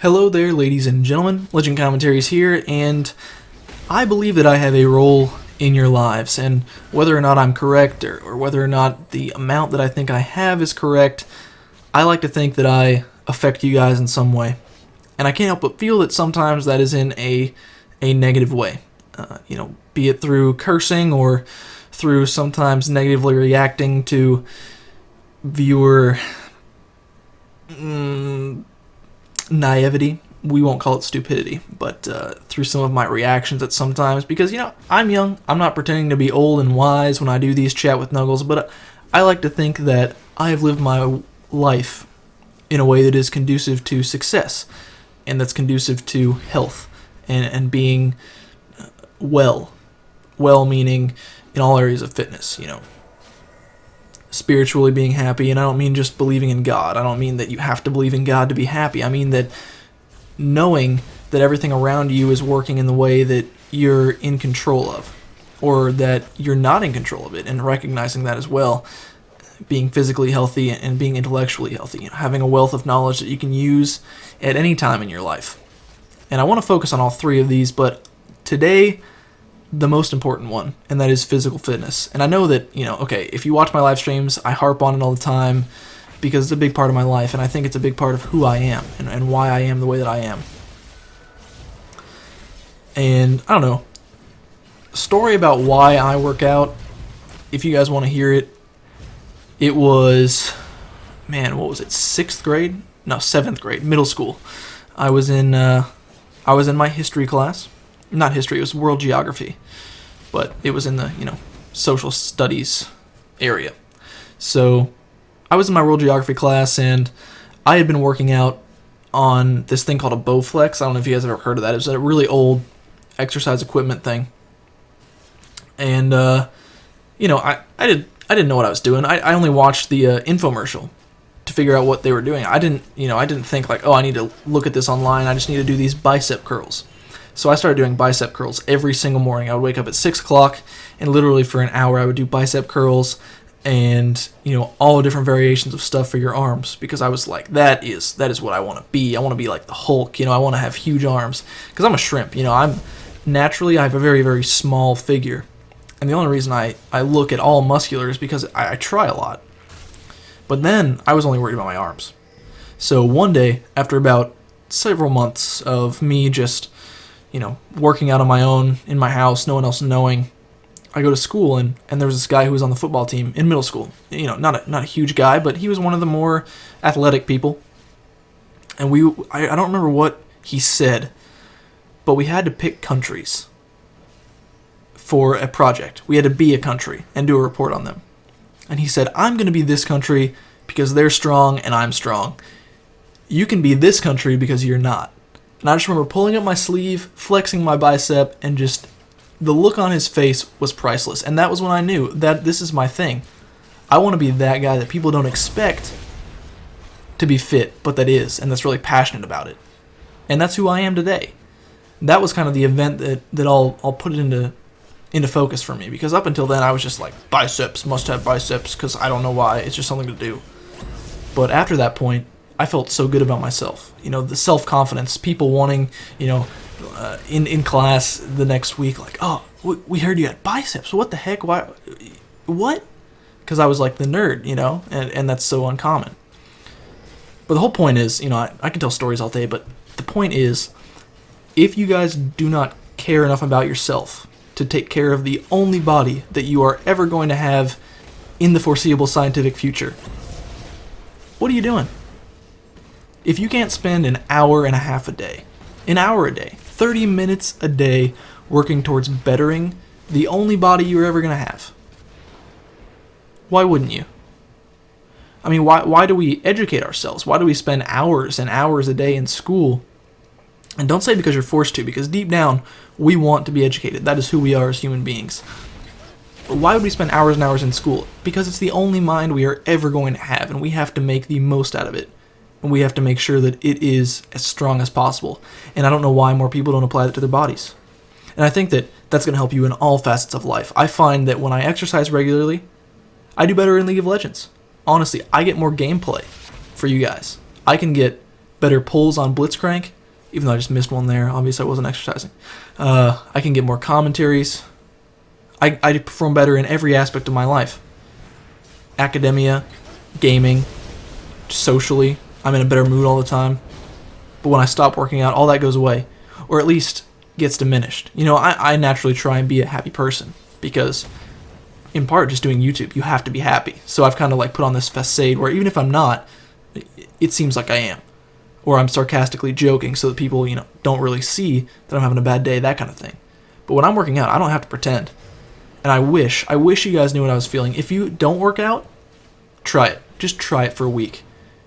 Hello there, ladies and gentlemen. Legend Commentaries here, and I believe that I have a role in your lives, and whether or not I'm correct, or whether or not the amount that I think I have is correct, I like to think that I affect you guys in some way. And I can't help but feel that sometimes that is in a negative way. Be it through cursing or through sometimes negatively reacting to viewer naivety. We won't call it stupidity, but through some of my reactions at sometimes, because, I'm young. I'm not pretending to be old and wise when I do these Chat with Nuggles, but I like to think that I have lived my life in a way that is conducive to success, and that's conducive to health, and being well. Well meaning in all areas of fitness, spiritually being happy, and I don't mean just believing in God. I don't mean that you have to believe in God to be happy. I mean that knowing that everything around you is working in the way that you're in control of, or that you're not in control of it, and recognizing that as well. Being physically healthy and being intellectually healthy, having a wealth of knowledge that you can use at any time in your life. And I want to focus on all three of these, but today, the most important one, and that is physical fitness. And I know that, if you watch my live streams, I harp on it all the time because it's a big part of my life, and I think it's a big part of who I am and why I am the way that I am. And, I don't know, a story about why I work out, if you guys want to hear it, it was, what was it, 6th grade? No, 7th grade, middle school. I was in my history class. Not history, it was world geography. But it was in the, social studies area. So I was in my world geography class, and I had been working out on this thing called a Bowflex. I don't know if you guys have ever heard of that. It was a really old exercise equipment thing. And, I didn't know what I was doing. I only watched the infomercial to figure out what they were doing. I didn't think like, I need to look at this online. I just need to do these bicep curls. So I started doing bicep curls every single morning. I would wake up at 6 o'clock, and literally for an hour I would do bicep curls and, all different variations of stuff for your arms, because I was like, that is what I want to be. I want to be like the Hulk. I want to have huge arms, because I'm a shrimp. I have a very, very small figure. And the only reason I look at all muscular is because I try a lot. But then I was only worried about my arms. So one day, after about several months of me just, working out on my own in my house, no one else knowing, I go to school, and there was this guy who was on the football team in middle school. Not a huge guy, but he was one of the more athletic people. And I don't remember what he said, but we had to pick countries for a project. We had to be a country and do a report on them. And he said, I'm going to be this country because they're strong and I'm strong. You can be this country because you're not. And I just remember pulling up my sleeve, flexing my bicep, and just the look on his face was priceless. And that was when I knew that this is my thing. I want to be that guy that people don't expect to be fit, but that is, and that's really passionate about it. And that's who I am today. That was kind of the event that I'll put it into focus for me, because up until then I was just like, biceps, must have biceps, because I don't know why, it's just something to do. But after that point, I felt so good about myself. The self-confidence, people wanting, in class the next week, like, oh, we heard you had biceps, what the heck, why, what? Because I was like the nerd, and that's so uncommon. But the whole point is, I can tell stories all day, but the point is, if you guys do not care enough about yourself to take care of the only body that you are ever going to have in the foreseeable scientific future, what are you doing? If you can't spend an hour and a half a day, 30 minutes a day working towards bettering the only body you're ever going to have, why wouldn't you? I mean, why do we educate ourselves? Why do we spend hours and hours a day in school? And don't say because you're forced to, because deep down, we want to be educated. That is who we are as human beings. But why would we spend hours and hours in school? Because it's the only mind we are ever going to have, and we have to make the most out of it. And we have to make sure that it is as strong as possible. And I don't know why more people don't apply that to their bodies. And I think that that's going to help you in all facets of life. I find that when I exercise regularly, I do better in League of Legends. Honestly, I get more gameplay for you guys. I can get better pulls on Blitzcrank, even though I just missed one there. Obviously, I wasn't exercising. I can get more commentaries. I perform better in every aspect of my life. Academia, gaming, socially. I'm in a better mood all the time. But when I stop working out, all that goes away. Or at least gets diminished. You know, I naturally try and be a happy person because, in part, just doing YouTube, you have to be happy. So I've kind of like put on this facade where even if I'm not, it seems like I am. Or I'm sarcastically joking so that people, you know, don't really see that I'm having a bad day, that kind of thing. But when I'm working out, I don't have to pretend. And I wish you guys knew what I was feeling. If you don't work out, try it. Just try it for a week.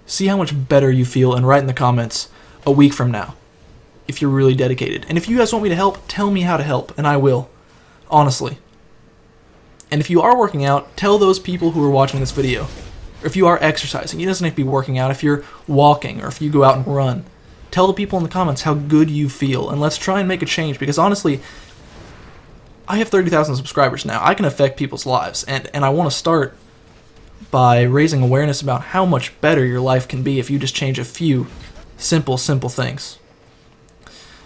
See how much better you feel and write in the comments a week from now if you're really dedicated. And if you guys want me to help, tell me how to help, and I will. Honestly. And if you are working out, tell those people who are watching this video. Or if you are exercising, it doesn't have to be working out. If you're walking or if you go out and run, tell the people in the comments how good you feel, and let's try and make a change, because honestly, I have 30,000 subscribers now. I can affect people's lives, and I want to start by raising awareness about how much better your life can be if you just change a few simple things.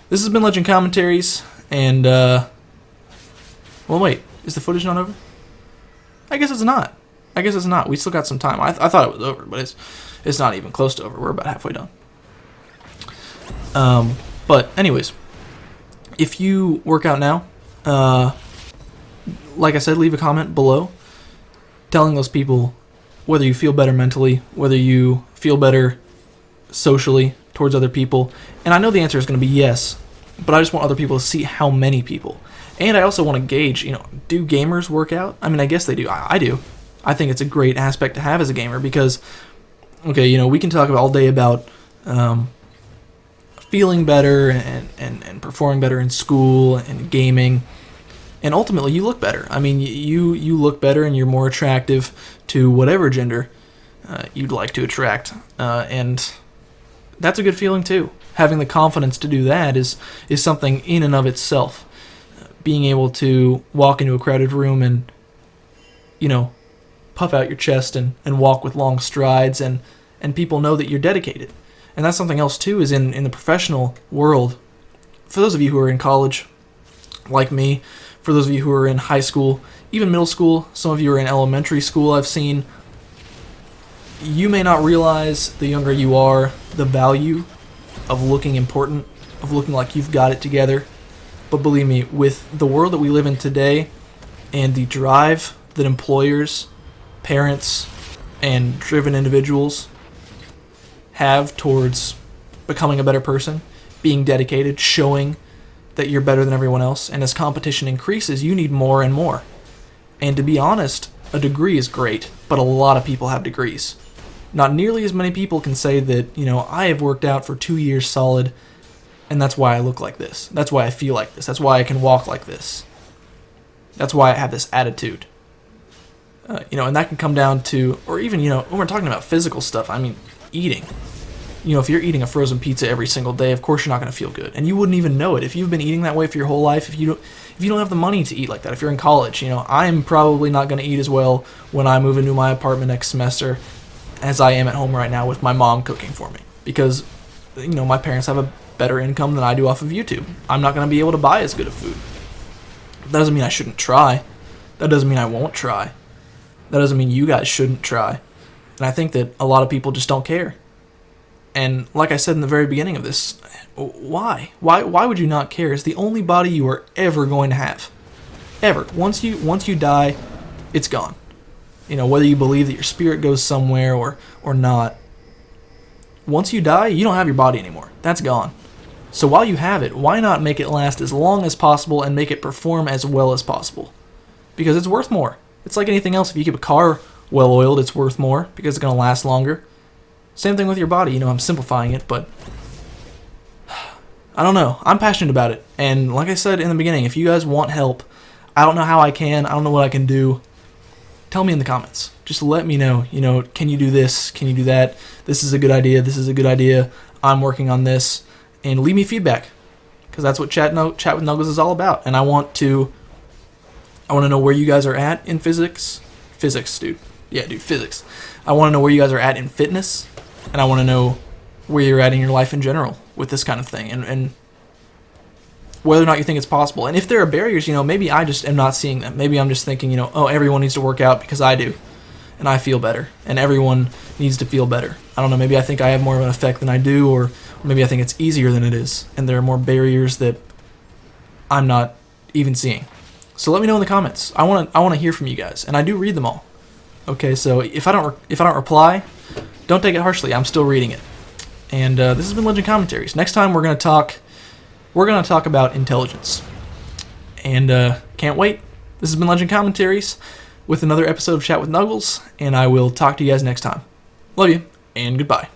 This has been Legend Commentaries, and, well, wait, is the footage not over? I guess it's not. We still got some time. I thought it was over, but it's not even close to over. We're about halfway done. But anyways, if you work out now, like I said, leave a comment below telling those people whether you feel better mentally, whether you feel better socially towards other people. And I know the answer is going to be yes, but I just want other people to see how many people. And I also want to gauge, you know, do gamers work out? I mean, I guess they do. I do. I think it's a great aspect to have as a gamer because, okay, you know, we can talk all day about feeling better and performing better in school and gaming, and ultimately you look better. I mean, you look better and you're more attractive to whatever gender you'd like to attract, and that's a good feeling too. Having the confidence to do that is something in and of itself. Being able to walk into a crowded room and, you know, puff out your chest and walk with long strides, and people know that you're dedicated. And that's something else too, is in the professional world. For those of you who are in college, like me, for those of you who are in high school, even middle school, some of you are in elementary school, I've seen, you may not realize, the younger you are, the value of looking important, of looking like you've got it together. But believe me, with the world that we live in today and the drive that employers, parents, and driven individuals have towards becoming a better person, being dedicated, showing that you're better than everyone else, and as competition increases, you need more and more. And to be honest, a degree is great, but a lot of people have degrees. Not nearly as many people can say that, you know, I have worked out for 2 years solid, and that's why I look like this. That's why I feel like this. That's why I can walk like this. That's why I have this attitude. You know, and that can come down to, or even, you know, when we're talking about physical stuff, I mean, eating. You know, if you're eating a frozen pizza every single day, of course you're not going to feel good. And you wouldn't even know it. If you've been eating that way for your whole life, if you don't have the money to eat like that, if you're in college, you know, I'm probably not going to eat as well when I move into my apartment next semester as I am at home right now with my mom cooking for me. Because, you know, my parents have a better income than I do off of YouTube. I'm not going to be able to buy as good of food. That doesn't mean I shouldn't try. That doesn't mean I won't try. That doesn't mean you guys shouldn't try. And I think that a lot of people just don't care. And like I said in the very beginning of this, why? Why would you not care? It's the only body you are ever going to have. Ever. Once you die, it's gone. You know, whether you believe that your spirit goes somewhere or not. Once you die, you don't have your body anymore. That's gone. So while you have it, why not make it last as long as possible and make it perform as well as possible? Because it's worth more. It's like anything else. If you keep a car well-oiled, it's worth more because it's going to last longer. Same thing with your body. You know, I'm simplifying it, but I don't know. I'm passionate about it. And like I said in the beginning, if you guys want help, I don't know how I can. I don't know what I can do. Tell me in the comments. Just let me know. You know, can you do this? Can you do that? This is a good idea. This is a good idea. I'm working on this. And leave me feedback, because that's what Chat with Nuggles is all about. And I want to know where you guys are at in physics. Physics, dude. Yeah, dude, physics. I want to know where you guys are at in fitness. And I want to know where you're at in your life in general with this kind of thing, and whether or not you think it's possible. And if there are barriers, maybe I just am not seeing them. Maybe I'm just thinking, oh, everyone needs to work out because I do, and I feel better, and everyone needs to feel better. I don't know, maybe I think I have more of an effect than I do, or maybe I think it's easier than it is, and there are more barriers that I'm not even seeing. So let me know in the comments. I want to hear from you guys, and I do read them all. Okay, so if I don't reply, don't take it harshly. I'm still reading it. And this has been Legend Commentaries. Next time we're gonna talk about intelligence, and can't wait. This has been Legend Commentaries with another episode of Chat with Nuggles, and I will talk to you guys next time. Love you, and goodbye.